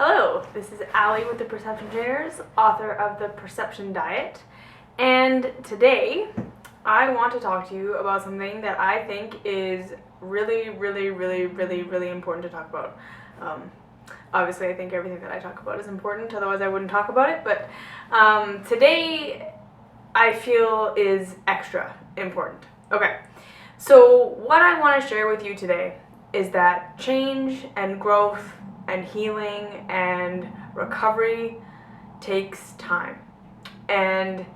Hello, this is Allie with the Perception Trainers, author of The Perception Diet, and today I want to talk to you about something that I think is really important to talk about. Obviously, I think everything that I talk about is important, otherwise I wouldn't talk about it, but today I feel is extra important. Okay, so what I want to share with you today is that change and growth and healing and recovery takes time. And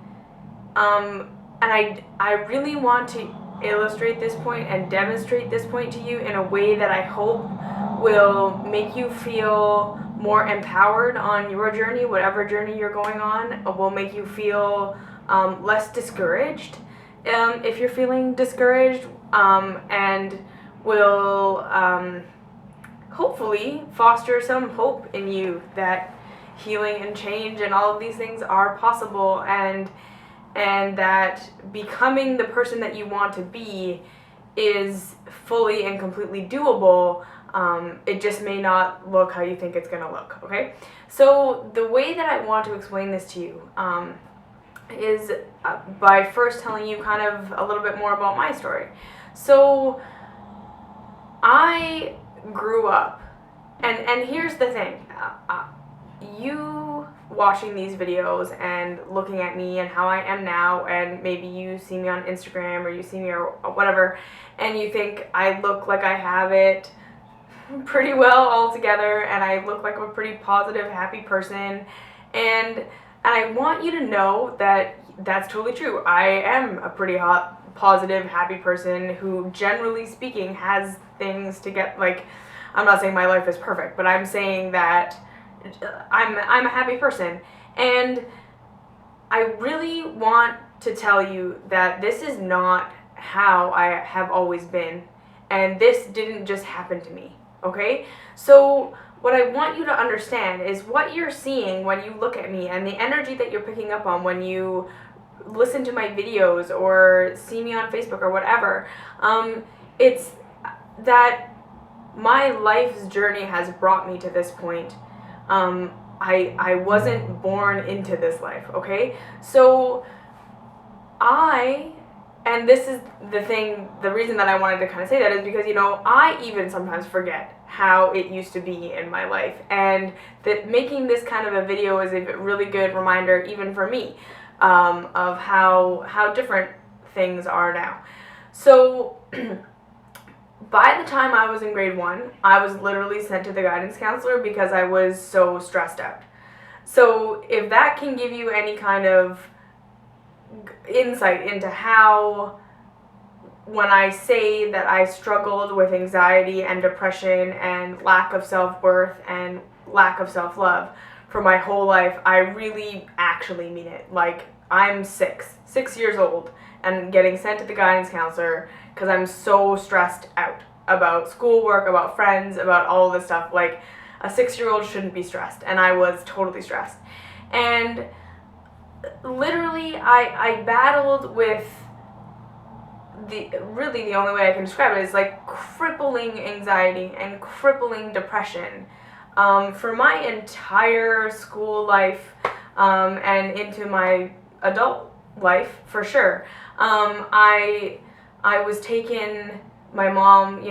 I really want to illustrate this point and demonstrate this point to you in a way that I hope will make you feel more empowered on your journey, whatever journey you're going on, will make you feel less discouraged if you're feeling discouraged, and will hopefully foster some hope in you that healing and change and all of these things are possible, and that becoming the person that you want to be is fully and completely doable. It just may not look how you think it's going to look, okay? So the way that I want to explain this to you is by first telling you kind of a little bit more about my story. So I grew up, and here's the thing, you watching these videos and looking at me and how I am now, and maybe you see me on Instagram or you see me or whatever, and you think I look like I have it pretty well all together, and I look like a pretty positive, happy person, and I want you to know that that's totally true. I am a pretty positive, happy person who, generally speaking, has things to get, like, I'm not saying my life is perfect, but I'm saying that I'm a happy person. And I really want to tell you that this is not how I have always been, and this didn't just happen to me, okay? So what I want you to understand is what you're seeing when you look at me, and the energy that you're picking up on when you listen to my videos or see me on Facebook or whatever. It's that my life's journey has brought me to this point. I wasn't born into this life, okay? So and this is the reason that I wanted to kind of say that is because, I even sometimes forget how it used to be in my life, and that making this kind of a video is a really good reminder, even for me, of how different things are now. So by the time I was in grade 1, I was literally sent to the guidance counselor because I was so stressed out. So if that can give you any kind of insight into how, when I say that I struggled with anxiety and depression and lack of self-worth and lack of self-love for my whole life, I really actually mean it. Like, I'm 6 years old and getting sent to the guidance counselor because I'm so stressed out about schoolwork, about friends, about all of this stuff. Like, a 6-year-old shouldn't be stressed, and I was totally stressed. And literally, I battled with the only way I can describe it is like crippling anxiety and crippling depression for my entire school life, and into my adult life for sure. I was taken. My mom,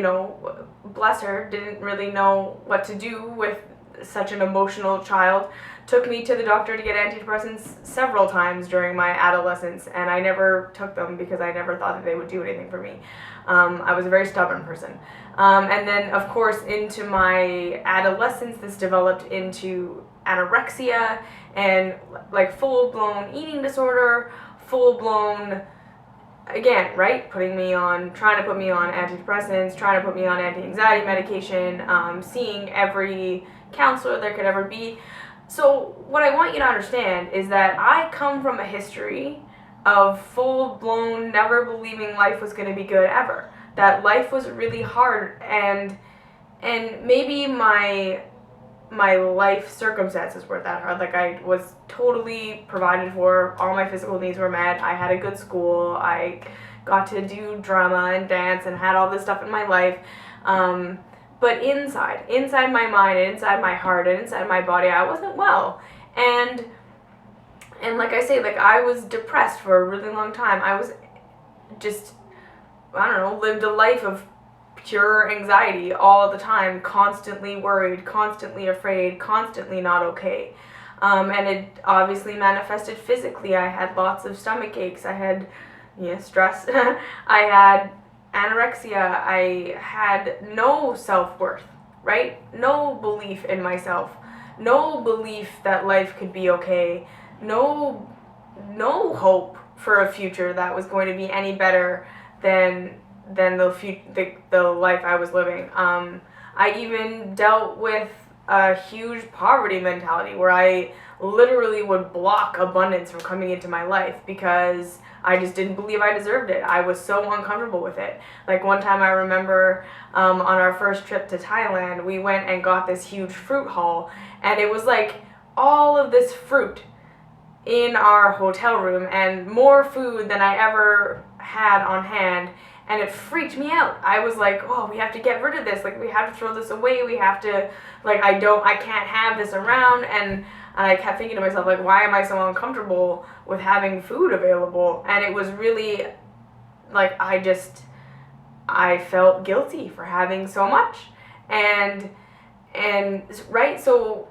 bless her, didn't really know what to do with such an emotional child. Took me to the doctor to get antidepressants several times during my adolescence, and I never took them because I never thought that they would do anything for me. I was a very stubborn person. And then, of course, into my adolescence, this developed into anorexia and like full-blown eating disorder, full-blown, again, right, trying to put me on antidepressants, trying to put me on anti-anxiety medication, seeing every counselor there could ever be. So what I want you to understand is that I come from a history of full-blown never believing life was going to be good ever. That life was really hard, and maybe my life circumstances were that hard. Like, I was totally provided for, all my physical needs were met, I had a good school, I got to do drama and dance and had all this stuff in my life. But inside my mind, and inside my heart, and inside my body, I wasn't well. And like I say, like, I was depressed for a really long time. I was just, I don't know, lived a life of pure anxiety all the time, constantly worried, constantly afraid, constantly not okay. And it obviously manifested physically. I had lots of stomach aches. I had, stress. I had anorexia. I had no self-worth, right? No belief in myself. No belief that life could be okay. No hope for a future that was going to be any better than the life I was living. I even dealt with a huge poverty mentality where I literally would block abundance from coming into my life because I just didn't believe I deserved it. I was so uncomfortable with it. Like, one time I remember on our first trip to Thailand, we went and got this huge fruit haul, and it was like all of this fruit in our hotel room and more food than I ever had on hand. And it freaked me out. I was like, oh, we have to get rid of this. Like, we have to throw this away. We have to, like, I can't have this around. And I kept thinking to myself, like, why am I so uncomfortable with having food available? And it was really, like, I felt guilty for having so much. And right, so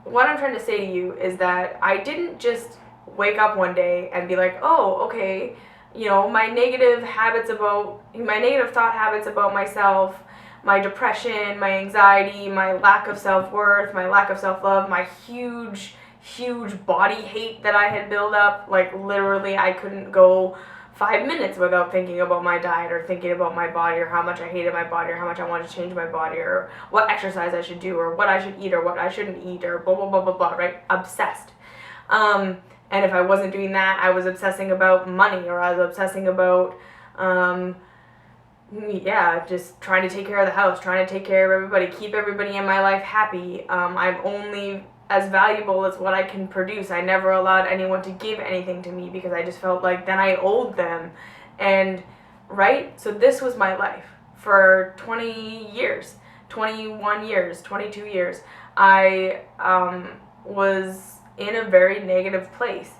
what I'm trying to say to you is that I didn't just wake up one day and be like, oh, okay, my negative thought habits about myself, my depression, my anxiety, my lack of self-worth, my lack of self-love, my huge body hate that I had built up. Like, literally, I couldn't go 5 minutes without thinking about my diet or thinking about my body or how much I hated my body or how much I wanted to change my body or what exercise I should do or what I should eat or what I shouldn't eat or blah, blah, blah, blah, blah, right? Obsessed. And if I wasn't doing that, I was obsessing about money, or I was obsessing about, just trying to take care of the house, trying to take care of everybody, keep everybody in my life happy. I'm only as valuable as what I can produce. I never allowed anyone to give anything to me because I just felt like then I owed them. And, right? So this was my life for 20 years, 21 years, 22 years. I was in a very negative place.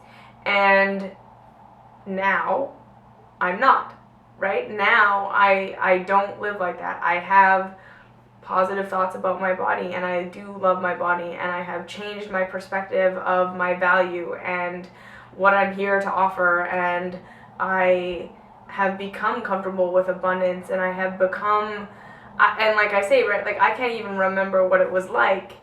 And now I'm not, right? Now I don't live like that. I have positive thoughts about my body, and I do love my body, and I have changed my perspective of my value and what I'm here to offer, and I have become comfortable with abundance, and I have become, and like I say, right, like, I can't even remember what it was like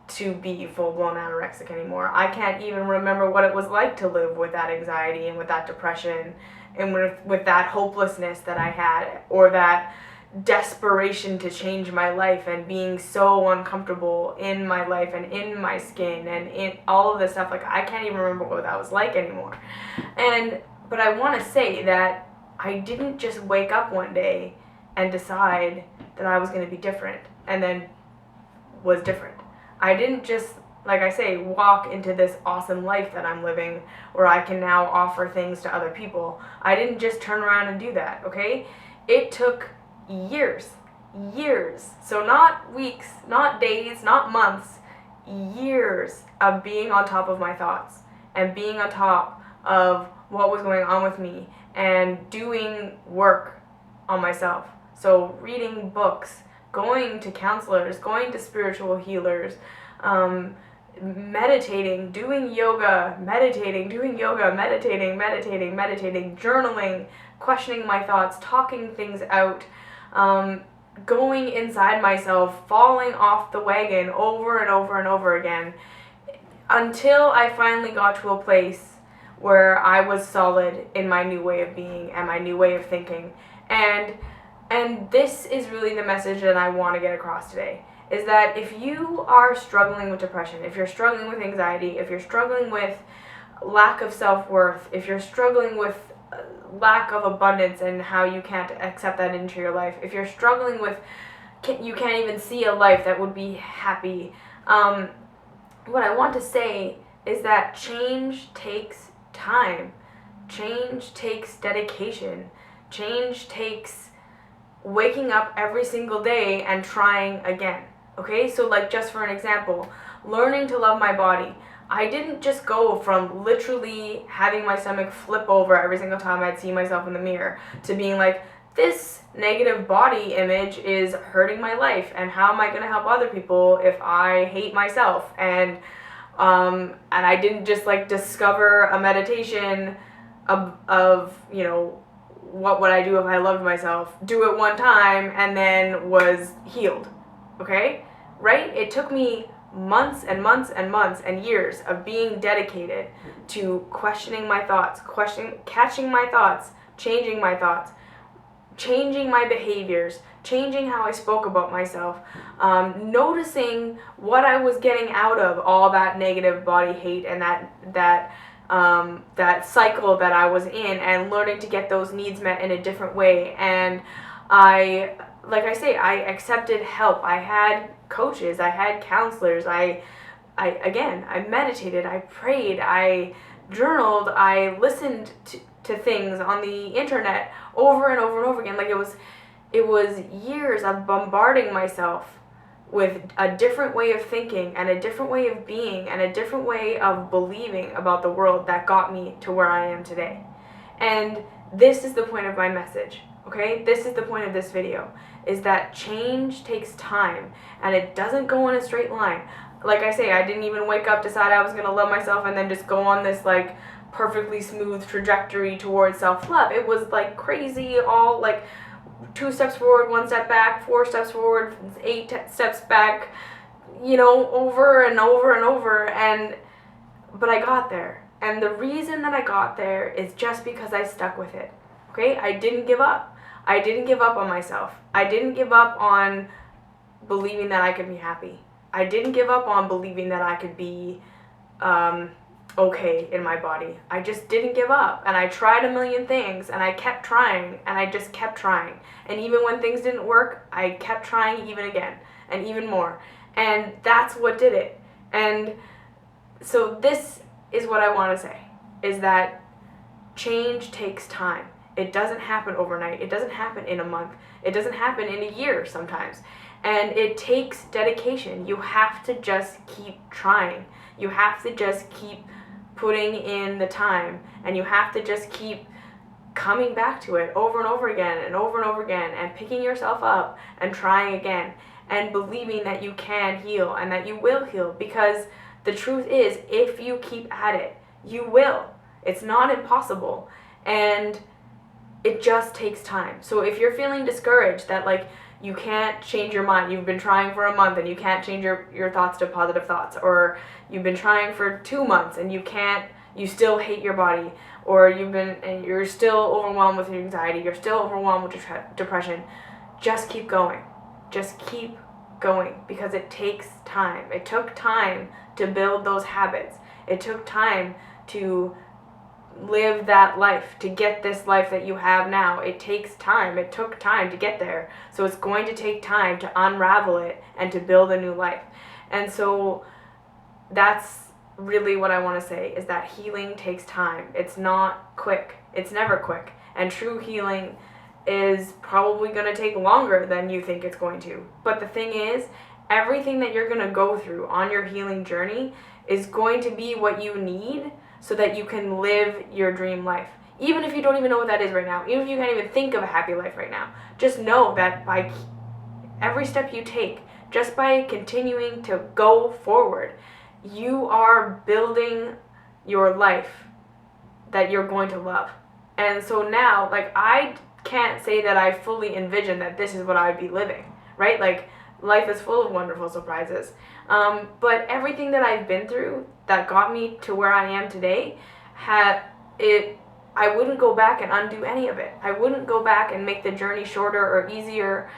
to be full-blown anorexic anymore. I can't even remember what it was like to live with that anxiety and with that depression and with that hopelessness that I had, or that desperation to change my life and being so uncomfortable in my life and in my skin and in all of this stuff. Like, I can't even remember what that was like anymore. But I want to say that I didn't just wake up one day and decide that I was going to be different and then was different. I didn't just, like I say, walk into this awesome life that I'm living where I can now offer things to other people. I didn't just turn around and do that, okay? It took years. So not weeks, not days, not months, years of being on top of my thoughts and being on top of what was going on with me and doing work on myself. So reading books, going to counselors, going to spiritual healers, meditating, doing yoga, meditating, journaling, questioning my thoughts, talking things out, going inside myself, falling off the wagon over and over and over again, until I finally got to a place where I was solid in my new way of being and my new way of thinking. And this is really the message that I want to get across today, is that if you are struggling with depression, if you're struggling with anxiety, if you're struggling with lack of self-worth, if you're struggling with lack of abundance and how you can't accept that into your life, if you're struggling with you can't even see a life that would be happy, what I want to say is that change takes time. Change takes dedication. Change takes waking up every single day and trying again. Okay, so like just for an example, learning to love my body. I didn't just go from literally having my stomach flip over every single time I'd see myself in the mirror to being like, this negative body image is hurting my life, and how am I going to help other people if I hate myself? And I didn't just like discover a meditation of you know, what would I do if I loved myself, do it one time, and then was healed. Okay? Right? It took me months and months and months and years of being dedicated to questioning my thoughts, catching my thoughts, changing my thoughts, changing my behaviors, changing how I spoke about myself, noticing what I was getting out of all that negative body hate and that cycle that I was in, and learning to get those needs met in a different way. And I accepted help. I had coaches, I had counselors, I meditated, I prayed, I journaled, I listened to things on the internet over and over and over again. Like it was years of bombarding myself with a different way of thinking and a different way of being and a different way of believing about the world that got me to where I am today. And this is the point of my message, okay? This is the point of this video, is that change takes time, and it doesn't go in a straight line. Like I say, I didn't even wake up, decide I was going to love myself, and then just go on this like perfectly smooth trajectory towards self-love. It was like crazy, all like 2 steps forward, 1 step back, 4 steps forward, 8 steps back, you know, over and over and over. But I got there. And the reason that I got there is just because I stuck with it. Okay? I didn't give up. I didn't give up on myself. I didn't give up on believing that I could be happy. I didn't give up on believing that I could be okay in my body. I just didn't give up, and I tried a million things, and I kept trying, and I just kept trying. And even when things didn't work, I kept trying even again and even more. And that's what did it. And so this is what I want to say, is that change takes time. It doesn't happen overnight. It doesn't happen in a month. It doesn't happen in a year sometimes. And it takes dedication. You have to just keep trying. You have to just keep putting in the time, and you have to just keep coming back to it over and over again and over and over again, and picking yourself up and trying again, and believing that you can heal and that you will heal, because the truth is, if you keep at it, you will. It's not impossible, and it just takes time. So if you're feeling discouraged that like you can't change your mind, you've been trying for a month and you can't change your thoughts to positive thoughts, or you've been trying for 2 months and you still hate your body, or you're still overwhelmed with anxiety, you're still overwhelmed with depression, just keep going. Just keep going, because it takes time. It took time to build those habits. It took time to live that life, to get this life that you have now. It takes time. It took time to get there. So it's going to take time to unravel it and to build a new life. And so that's really what I want to say, is that healing takes time. It's not quick. It's never quick. And true healing is probably going to take longer than you think it's going to. But the thing is, everything that you're going to go through on your healing journey is going to be what you need so that you can live your dream life. Even if you don't even know what that is right now, even if you can't even think of a happy life right now, just know that by every step you take, just by continuing to go forward, you are building your life that you're going to love. And so now, like, I can't say that I fully envision that this is what I would be living, right? Like, life is full of wonderful surprises. But everything that I've been through that got me to where I am today, I wouldn't go back and undo any of it. I wouldn't go back and make the journey shorter or easier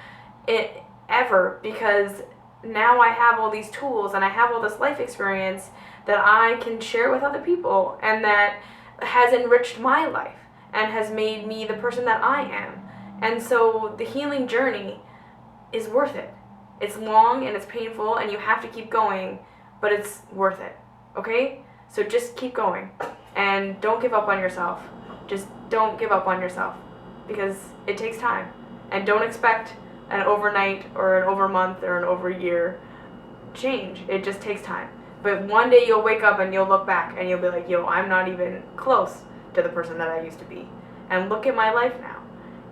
ever, because now I have all these tools and I have all this life experience that I can share with other people, and that has enriched my life and has made me the person that I am. And so the healing journey is worth it. It's long and it's painful and you have to keep going, but it's worth it, okay? So just keep going and don't give up on yourself. Just don't give up on yourself, because it takes time. And don't expect an overnight or an over month or an over year change. It just takes time. But one day you'll wake up and you'll look back and you'll be like, yo, I'm not even close to the person that I used to be. And look at my life now.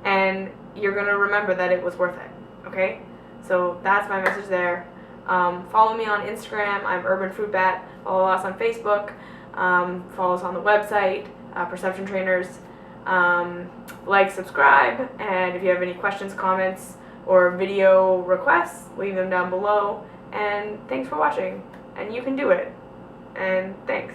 And you're going to remember that it was worth it. Okay? So that's my message there. Follow me on Instagram. I'm Urban Fruit Bat. Follow us on Facebook. Follow us on the website, Perception Trainers. Like, subscribe, and if you have any questions, comments, or video requests, leave them down below. And thanks for watching. And you can do it. And thanks.